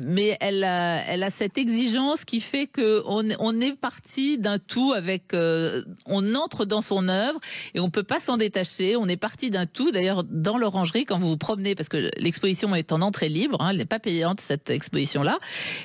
Mais elle a cette exigence qui fait que on est parti d'un tout avec. On entre dans son œuvre et on peut pas s'en détacher. On est parti d'un tout. D'ailleurs, dans l'Orangerie, quand vous vous promenez, parce que l'exposition est en entrée libre, elle n'est pas payante cette exposition-là,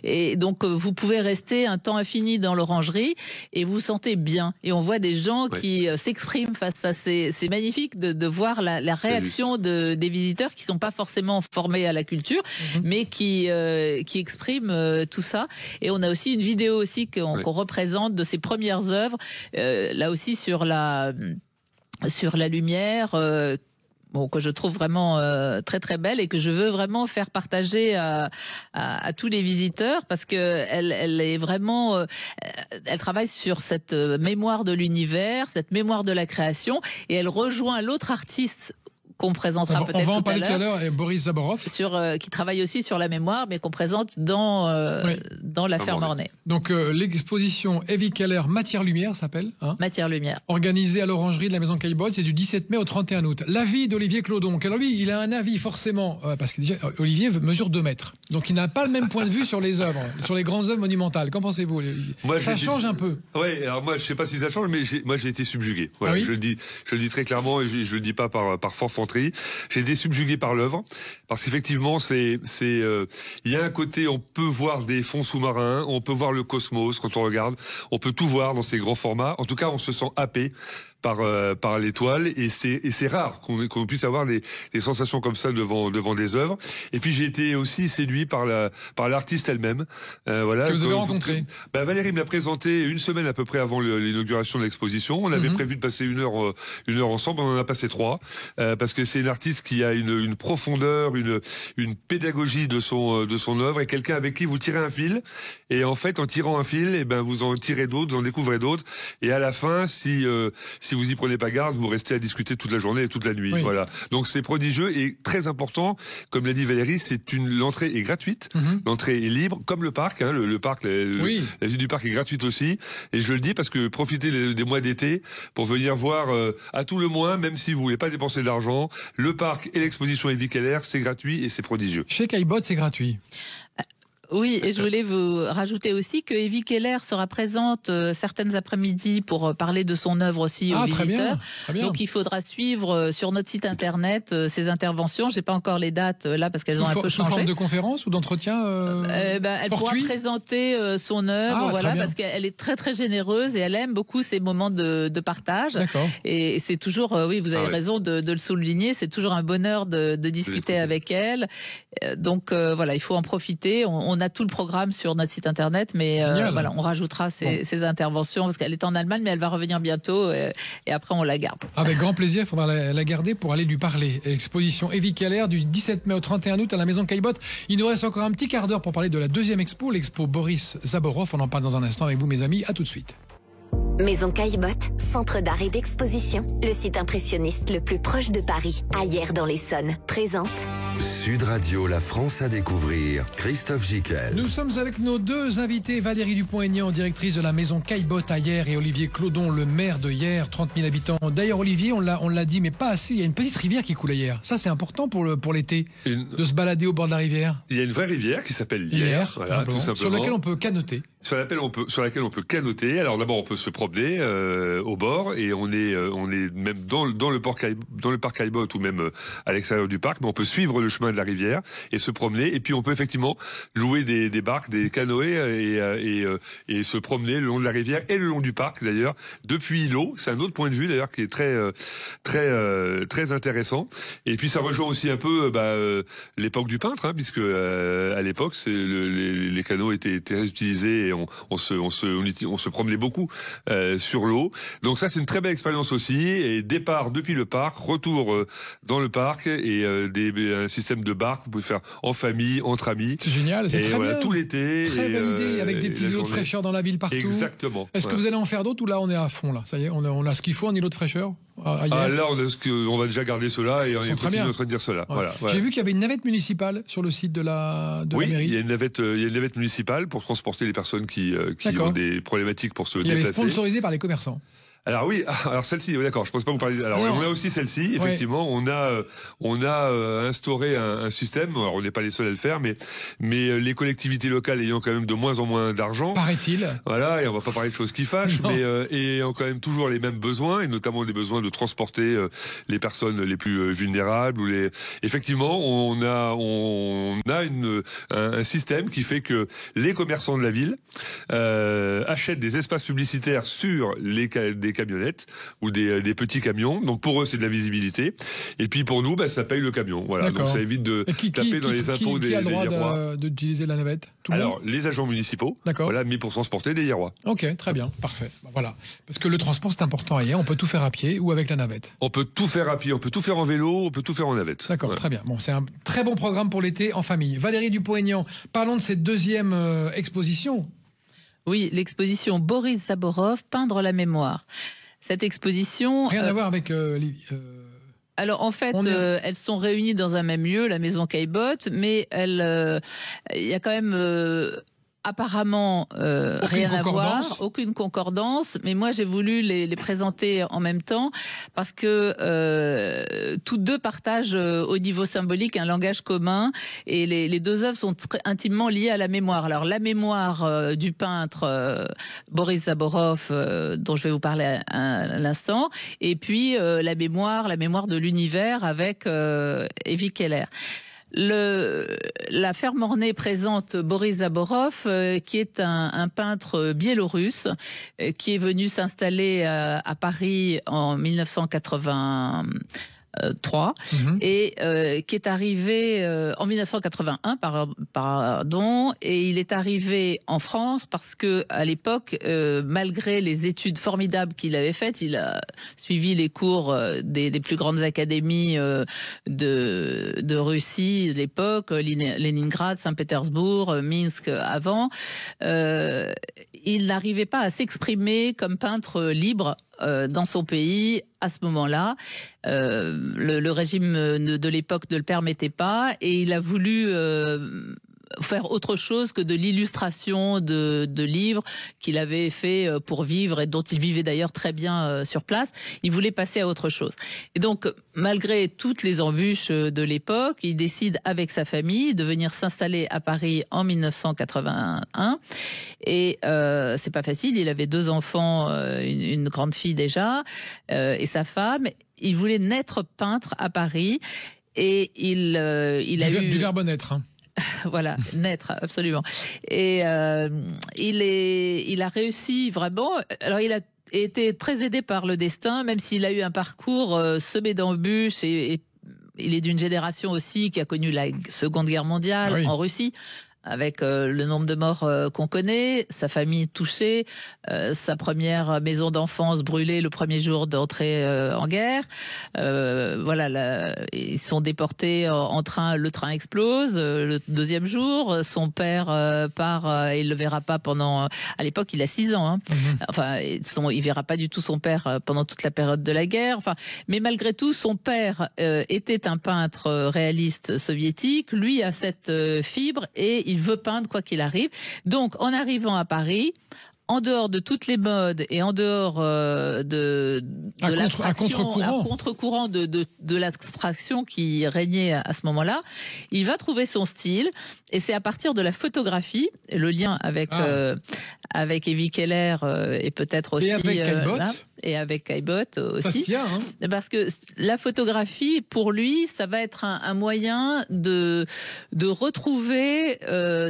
et donc vous pouvez rester un temps infini dans l'Orangerie et vous sentez bien. Et on voit des gens qui s'expriment face à c'est magnifique de voir la réaction des visiteurs qui sont pas forcément formés à la culture, mais qui expriment tout ça. Et on a aussi une vidéo aussi qu'on représente de ses premières œuvres, là aussi sur la lumière. Que je trouve vraiment très très belle et que je veux vraiment faire partager à tous les visiteurs, parce que elle est vraiment elle travaille sur cette mémoire de l'univers, cette mémoire de la création, et elle rejoint l'autre artiste qu'on présentera peut-être on va en tout à parler tout à l'heure. l'heure, et Boris Zaborov. Qui travaille aussi sur la mémoire, mais qu'on présente dans l'affaire Mornay. Donc l'exposition Evie Keller Matière-Lumière s'appelle. Matière-Lumière. Organisée à l'Orangerie de la Maison Caillebotte, c'est du 17 mai au 31 août. L'avis d'Olivier Clodon. Alors lui, il a un avis forcément, parce que déjà, Olivier mesure 2 mètres. Donc il n'a pas le même point de vue sur les œuvres, sur les grandes œuvres monumentales. Qu'en pensez-vous, Olivier? Ça change un peu. Oui, alors moi je sais pas si ça change, mais j'ai été subjugué. Voilà, oui, je le dis très clairement, et je le dis pas par forfanterie. J'ai été subjugué par l'œuvre, parce qu'effectivement il y a un côté, on peut voir des fonds sous-marins, on peut voir le cosmos quand on regarde, on peut tout voir dans ces grands formats. En tout cas, on se sent happé par l'étoile, et c'est rare qu'on puisse avoir des sensations comme ça devant des œuvres. Et puis j'ai été aussi séduit par l'artiste elle-même. Voilà, que vous avez rencontré. Valérie me l'a présenté une semaine à peu près avant l'inauguration de l'exposition. On avait prévu de passer une heure ensemble, on en a passé 3, parce que c'est une artiste qui a une profondeur, une pédagogie de son œuvre, et quelqu'un avec qui vous tirez un fil, et en fait en tirant un fil, vous en tirez d'autres, vous en découvrez d'autres, et à la fin, si vous y prenez pas garde, vous restez à discuter toute la journée et toute la nuit. Oui. Voilà. Donc c'est prodigieux et très important. Comme l'a dit Valérie, l'entrée est gratuite, l'entrée est libre, comme le parc. Le parc, la visite du parc est gratuite aussi. Et je le dis parce que profitez des mois d'été pour venir voir à tout le moins, même si vous voulez pas dépenser de l'argent, le parc et l'exposition Evie Keller, c'est gratuit et c'est prodigieux. Chez Caillebotte, c'est gratuit. Oui, et je voulais vous rajouter aussi que Evie Keller sera présente certaines après-midi pour parler de son œuvre aussi aux visiteurs. Très bien. Donc il faudra suivre sur notre site internet ses interventions. J'ai pas encore les dates là parce qu'elles ont un peu changé. Sous forme de conférence ou d'entretien elle pourra présenter son œuvre, parce qu'elle est très très généreuse et elle aime beaucoup ces moments de partage. D'accord. Et c'est toujours, vous avez raison de le souligner, c'est toujours un bonheur de discuter avec elle. Donc voilà, il faut en profiter. On a tout le programme sur notre site internet, mais on rajoutera ses interventions parce qu'elle est en Allemagne, mais elle va revenir bientôt et après on la garde. Avec grand plaisir, il faudra la garder pour aller lui parler. Exposition Evie Keller du 17 mai au 31 août à la Maison Caillebotte. Il nous reste encore un petit quart d'heure pour parler de la deuxième expo, l'expo Boris Zaborov. On en parle dans un instant avec vous, mes amis. À tout de suite. Maison Caillebotte, centre d'art et d'exposition, le site impressionniste le plus proche de Paris, à Hyères-dans-l'Essonne, présente Sud Radio, la France à découvrir, Christophe Gicquel. Nous sommes avec nos deux invités, Valérie Dupont-Aignan, directrice de la Maison Caillebotte à Hyères, et Olivier Clodon, le maire de Hyères, 30 000 habitants. D'ailleurs, Olivier, on l'a dit, mais pas assez, il y a une petite rivière qui coule à Hyères. Ça, c'est important pour l'été, de se balader au bord de la rivière. Il y a une vraie rivière qui s'appelle Hyères, voilà, tout simplement. Sur laquelle on peut canoter. Sur laquelle on peut canoter. Alors d'abord, on peut se promener au bord, et on est même dans le parc Caillebotte ou même à l'extérieur du parc, mais on peut suivre le chemin de la rivière et se promener. Et puis on peut effectivement louer des barques, des canoës et se promener le long de la rivière et le long du parc d'ailleurs depuis l'eau. C'est un autre point de vue d'ailleurs qui est très intéressant. Et puis ça rejoint aussi un peu l'époque du peintre, puisque à l'époque les canots étaient utilisés et on se promenait beaucoup sur l'eau. Donc ça c'est une très belle expérience aussi. Et départ depuis le parc, retour dans le parc et un système de barques vous pouvez faire en famille, entre amis. C'est génial, c'est très bien. Tout l'été. Très belle idée, avec des petits îlots de fraîcheur dans la ville partout. Exactement. Est-ce que vous allez en faire d'autres ou là on est à fond là? Ça y est, on a ce qu'il faut, un îlot de fraîcheur. Là on va déjà garder cela et on continue de dire cela. Ouais. Voilà. J'ai vu qu'il y avait une navette municipale sur le site de la mairie. Il y a une navette municipale pour transporter les personnes qui ont des problématiques pour se déplacer. Elle est sponsorisée par les commerçants. Alors oui, celle-ci, d'accord, je pense pas vous parler. Alors on a aussi celle-ci, effectivement, on a instauré un système. Alors on n'est pas les seuls à le faire, mais les collectivités locales ayant quand même de moins en moins d'argent, paraît-il. Voilà, et on va pas parler de choses qui fâchent, mais ayant quand même toujours les mêmes besoins, et notamment les besoins de transporter les personnes les plus vulnérables Effectivement, on a un système qui fait que les commerçants de la ville achètent des espaces publicitaires sur des camionnettes ou des petits camions. Donc pour eux, c'est de la visibilité. Et puis pour nous, ça paye le camion. Voilà. Donc ça évite de taper dans les impôts des Hyérois. Qui a le droit d'utiliser la navette? Alors, les agents municipaux. D'accord. Voilà, mais pour transporter des Hyérois. Ok, très bien, parfait. Voilà. Parce que le transport, c'est important à Hyères. On peut tout faire à pied ou avec la navette. On peut tout faire à pied, on peut tout faire en vélo, on peut tout faire en navette. D'accord, très bien. Bon, c'est un très bon programme pour l'été en famille. Valérie Dupont-Aignan, parlons de cette deuxième exposition. Oui, l'exposition Boris Zaborov, Peindre la mémoire. Cette exposition... Rien à voir avec Alors en fait, elles sont réunies dans un même lieu, la maison Caillebotte, mais il y a quand même apparemment rien à voir, aucune concordance, mais moi j'ai voulu les présenter en même temps parce que tous deux partagent au niveau symbolique un langage commun et les deux œuvres sont très intimement liées à la mémoire. Alors la mémoire du peintre Boris Zaborov dont je vais vous parler à l'instant, et puis la mémoire de l'univers avec Evie Keller. La ferme ornée présente Boris Zaborov, qui est un peintre biélorusse, qui est venu s'installer à Paris en 1983 et qui est arrivé en 1981 pardon, et il est arrivé en France parce que à l'époque malgré les études formidables qu'il avait faites, il a suivi les cours des plus grandes académies de Russie de l'époque, Leningrad, Saint-Pétersbourg, Minsk avant, il n'arrivait pas à s'exprimer comme peintre libre dans son pays à ce moment-là. Le régime de l'époque ne le permettait pas et il a voulu faire autre chose que de l'illustration de livres qu'il avait fait pour vivre et dont il vivait d'ailleurs très bien sur place. Il voulait passer à autre chose. Et donc, malgré toutes les embûches de l'époque, il décide avec sa famille de venir s'installer à Paris en 1981. Et c'est pas facile. Il avait 2 enfants, une grande fille déjà, et sa femme. Il voulait naître peintre à Paris. Et il a eu du verbe naître. Hein. Voilà, naître, absolument. Et il a réussi vraiment. Alors il a été très aidé par le destin, même s'il a eu un parcours semé d'embûches et il est d'une génération aussi qui a connu la Seconde Guerre mondiale en Russie, avec le nombre de morts qu'on connaît, sa famille touchée, sa première maison d'enfance brûlée le premier jour d'entrée en guerre. Voilà, ils sont déportés en train, le train explose le 2e jour. Son père part, il le verra pas pendant. À l'époque, il a 6 ans. Hein. Enfin, il verra pas du tout son père pendant toute la période de la guerre. Enfin, mais malgré tout, son père était un peintre réaliste soviétique. Lui a cette fibre et il veut peindre quoi qu'il arrive. Donc, en arrivant à Paris, en dehors de toutes les modes et en dehors de l'abstraction, à contre-courant de l'abstraction qui régnait à ce moment-là, il va trouver son style et c'est à partir de la photographie, le lien avec Evie Keller et peut-être aussi et avec Caillebotte aussi. Ça se tient, hein. Parce que la photographie, pour lui, ça va être un moyen de retrouver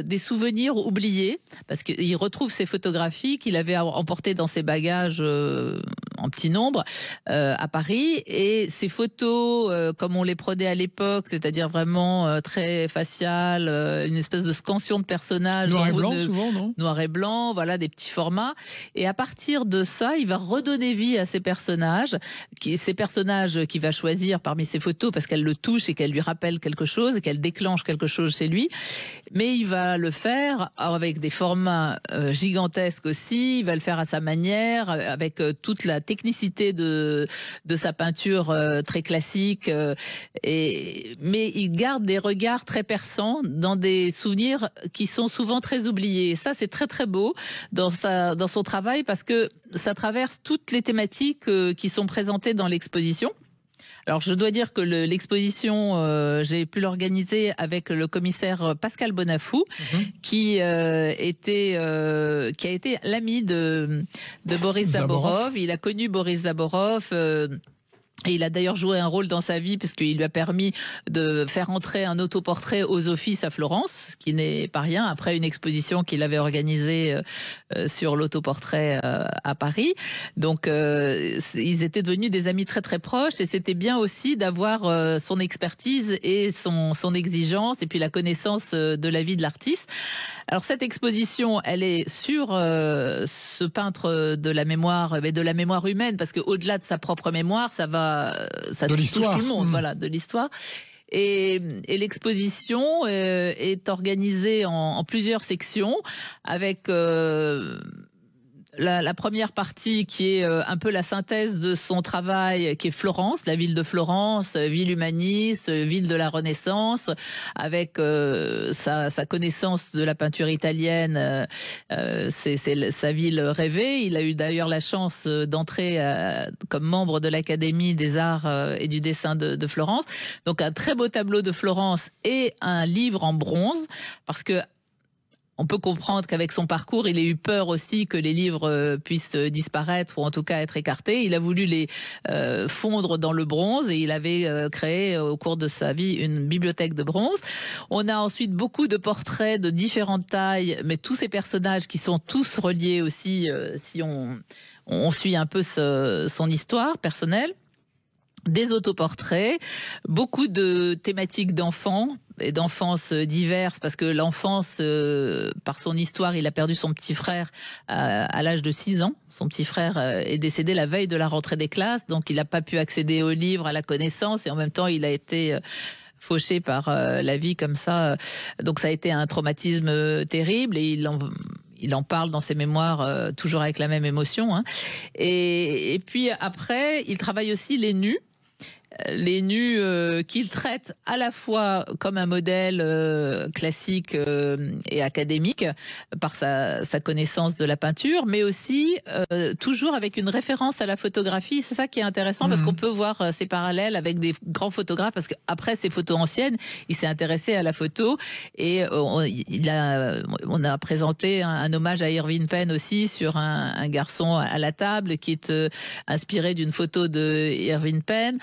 des souvenirs oubliés, parce qu'il retrouve ces photographies qu'il avait emportées dans ses bagages en petit nombre à Paris, et ces photos, comme on les prenait à l'époque, c'est-à-dire vraiment très faciales, une espèce de scansion de personnages. Noir et blanc, souvent, non ? Noir et blanc, voilà, des petits formats. Et à partir de ça, il va redonner vie à ces personnages qu'il va choisir parmi ces photos parce qu'elles le touchent et qu'elles lui rappellent quelque chose et qu'elles déclenchent quelque chose chez lui. Mais il va le faire avec des formats gigantesques aussi. Il va le faire à sa manière, avec toute la technicité de sa peinture très classique. Mais il garde des regards très perçants dans des souvenirs qui sont souvent très oubliés. Et ça, c'est très très beau dans son travail parce que ça traverse toutes les thématiques qui sont présentées dans l'exposition. Alors, je dois dire que l'exposition, j'ai pu l'organiser avec le commissaire Pascal Bonafou, qui a été l'ami de Boris Zaborov. Il a connu Boris Zaborov. Et il a d'ailleurs joué un rôle dans sa vie puisqu'il lui a permis de faire entrer un autoportrait aux Offices à Florence, ce qui n'est pas rien, après une exposition qu'il avait organisée sur l'autoportrait à Paris. Donc ils étaient devenus des amis très très proches et c'était bien aussi d'avoir son expertise et son exigence et puis la connaissance de la vie de l'artiste. Alors cette exposition, elle est sur ce peintre de la mémoire, mais de la mémoire humaine, parce que au-delà de sa propre mémoire, ça touche tout le monde, voilà, de l'histoire. Et l'exposition est organisée en plusieurs sections avec la première partie qui est un peu la synthèse de son travail, qui est Florence, la ville de Florence, ville humaniste, ville de la Renaissance, avec sa connaissance de la peinture italienne. C'est sa ville rêvée. Il a eu d'ailleurs la chance d'entrer comme membre de l'Académie des Arts et du Dessin de Florence. Donc un très beau tableau de Florence et un livre en bronze, parce que on peut comprendre qu'avec son parcours, il ait eu peur aussi que les livres puissent disparaître ou en tout cas être écartés. Il a voulu les fondre dans le bronze et il avait créé au cours de sa vie une bibliothèque de bronze. On a ensuite beaucoup de portraits de différentes tailles, mais tous ces personnages qui sont tous reliés aussi, si on suit un peu son histoire personnelle. Des autoportraits, beaucoup de thématiques d'enfants et d'enfance diverses, parce que l'enfance, par son histoire, il a perdu son petit frère à l'âge de 6 ans. Son petit frère est décédé la veille de la rentrée des classes, donc il n'a pas pu accéder aux livres, à la connaissance, et en même temps, il a été fauché par la vie comme ça. Donc ça a été un traumatisme terrible, et il en parle dans ses mémoires, toujours avec la même émotion. Hein. Et puis après, il travaille aussi les nus. Les nus qu'il traite à la fois comme un modèle classique et académique par sa connaissance de la peinture, mais aussi toujours avec une référence à la photographie. C'est ça qui est intéressant, parce qu'on peut voir ces parallèles avec des grands photographes, parce qu'après ces photos anciennes, il s'est intéressé à la photo, et on a présenté un hommage à Irving Penn aussi, sur un garçon à la table qui est inspiré d'une photo de Irving Penn.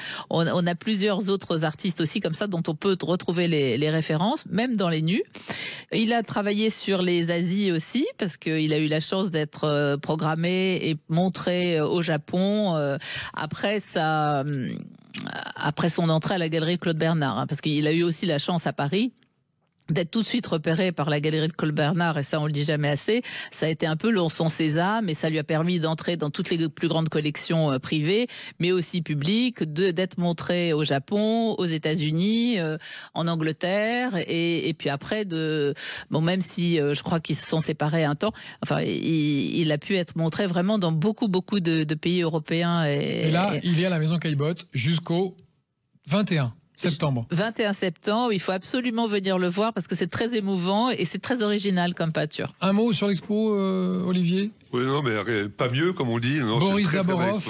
On a plusieurs autres artistes aussi comme ça dont on peut retrouver les références, même dans les nus. Il a travaillé sur les Asies aussi, parce qu'il a eu la chance d'être programmé et montré au Japon après son entrée à la galerie Claude Bernard, hein, parce qu'il a eu aussi la chance à Paris d'être tout de suite repéré par la galerie de Claude Bernard, et ça on le dit jamais assez. Ça a été un peu son sésame, et ça lui a permis d'entrer dans toutes les plus grandes collections privées, mais aussi publiques, d'être montré au Japon, aux États-Unis, en Angleterre, et puis après même si je crois qu'ils se sont séparés un temps, enfin il a pu être montré vraiment dans beaucoup de pays européens. Et là, il est à la Maison Caillebotte jusqu'au 21 septembre. 21 septembre, il faut absolument venir le voir, parce que c'est très émouvant et c'est très original comme peinture. Un mot sur l'expo, Olivier ? Oui, non, mais pas mieux, comme on dit. Non, Boris Zaborov.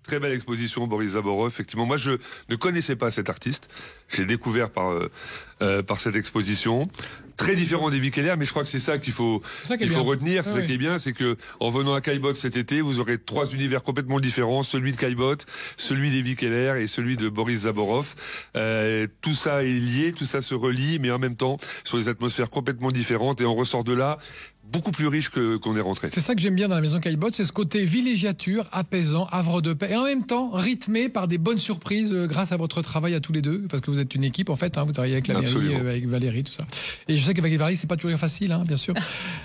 Très belle exposition, Boris Zaborov. Effectivement, moi, je ne connaissais pas cet artiste. J'ai découvert par cette exposition. Très différent d'Evie Keller, mais je crois que c'est ça qu'il faut retenir. C'est ça qui est bien, c'est que en venant à Caillebotte cet été, vous aurez 3 univers complètement différents, celui de Caillebotte, celui d'Evie Keller et celui de Boris Zaborov. Tout ça est lié, tout ça se relie, mais en même temps sur des atmosphères complètement différentes, et on ressort de là beaucoup plus riche qu'on est rentré. C'est ça que j'aime bien dans la Maison Caillebotte, c'est ce côté villégiature, apaisant, havre de paix, et en même temps rythmé par des bonnes surprises grâce à votre travail à tous les deux, parce que vous êtes une équipe en fait, hein, vous travaillez avec la mairie, avec Valérie, tout ça. Et je sais qu'avec Valérie, c'est pas toujours facile, hein, bien sûr.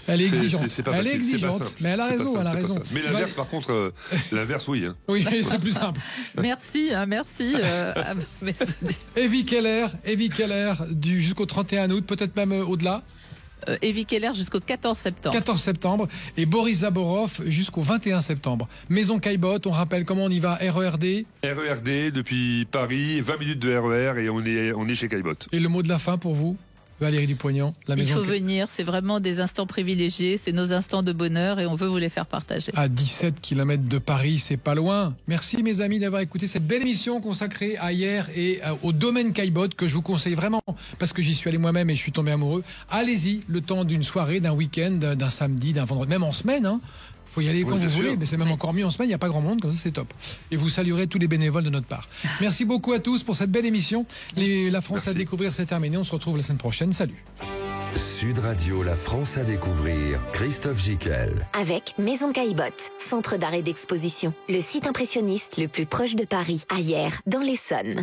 Elle est exigeante. Elle est exigeante, mais elle a raison, elle a raison. Mais l'inverse, par contre, l'inverse, oui. Hein. Oui, c'est plus simple. Merci. Evie Keller, jusqu'au 31 août, peut-être même au-delà. Evie Keller jusqu'au 14 septembre. 14 septembre. Et Boris Zaborov jusqu'au 21 septembre. Maison Caillebotte, on rappelle comment on y va, RERD. RERD depuis Paris, 20 minutes de RER, et on est chez Caillebotte. Et le mot de la fin pour vous, Valérie Dupognan, la Maison. Il faut venir, c'est vraiment des instants privilégiés, c'est nos instants de bonheur, et on veut vous les faire partager. À 17 km de Paris, c'est pas loin. Merci mes amis d'avoir écouté cette belle émission consacrée à hier et au domaine Caillebotte, que je vous conseille vraiment, parce que j'y suis allé moi-même et je suis tombé amoureux. Allez-y, le temps d'une soirée, d'un week-end, d'un samedi, d'un vendredi, même en semaine, hein. Faut y aller quand vous voulez, mais c'est même encore mieux en semaine, il n'y a pas grand monde, comme ça c'est top. Et vous saluerez tous les bénévoles de notre part. Merci beaucoup à tous pour cette belle émission. La France à découvrir, c'est terminé. On se retrouve la semaine prochaine. Salut. Sud Radio, la France à découvrir. Christophe Gicquel. Avec Maison Caillebotte, centre d'art et d'exposition. Le site impressionniste le plus proche de Paris, à Hyères, dans l'Essonne.